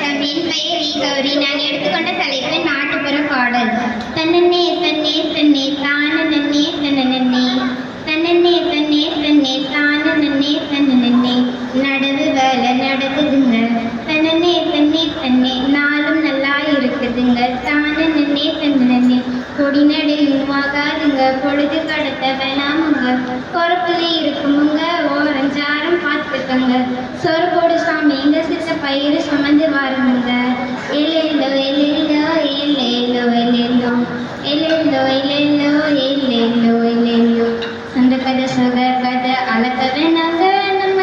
என் பெயர் கௌரி. நான் எடுத்துக்கொண்ட தலைப்பு நாட்டுப்புற பாடல். தன்னே தன்னே தன்னே தான நன்னே தன்னே தன்னே தன்னே தன்னே தான நன்னே தன்னே நடவு வேலை நடக்குதுங்க. தன்னே தன்னே தன்னே நாளும் நல்லா இருக்குதுங்க. தான நன்னே தன்னே கொடி நடையும் ஆகாதுங்க. பொழுது கடத்த வேணாமுங்க. பொறுப்புல இருக்குமுங்க. ஓரஞ்சாரம் பார்த்துக்கங்க. சொற்போடு சாமிங்க சித்த பயிர் சுமந்து வரணுங்க. எலேலோ எலேலோ எலேலோ எலேலோ எலேலோ எலேலோ எலேலோ எலேலோ அந்த கதை சொக கதை அளக்க வேணாங்க. நம்ம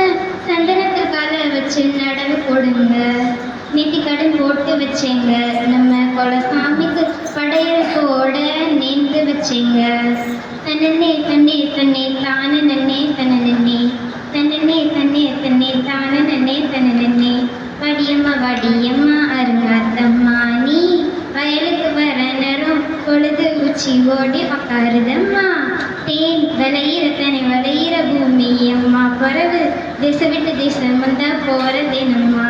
சந்தனத்து காலை வச்சு நடவு போடுங்க. நெட்டி கடன் போட்டு வச்சேங்க. நம்ம குலசாமிக்கு படையல் போட நேர்ந்து வச்சேங்க. தன்னே தன்னே தன்னே தான நன்னே தன்னே தன்னே தன்னே தன்னே தான நன்னே தன்னே வடியம்மா வடியம்மா அருங்காத்தம்மா நீ வயலுக்கு வர நேரம் பொழுது உச்சி ஓடி உக்காருதம்மா. தேன் விளையிற தனி விளையிற பூமி அம்மா பிறகு திசை விட்டு திசை வந்தா போறதேனம்மா.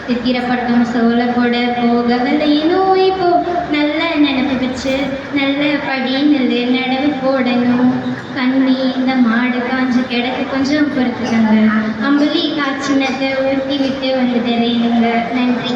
சித்திரப்பட்டம் சோள போட போகவில்லை நோய் போ நல்ல நினைப்பு வச்சு நல்ல படி நெல்லு நடவு போடணும். கண்ணி இந்த மாடு காஞ்சு கிடக்கு கொஞ்சம் பொறுத்துக்கங்க. அம்புலி காய்ச்சினத்தை ஊற்றி விட்டு வந்து தரேனுங்க. நன்றி.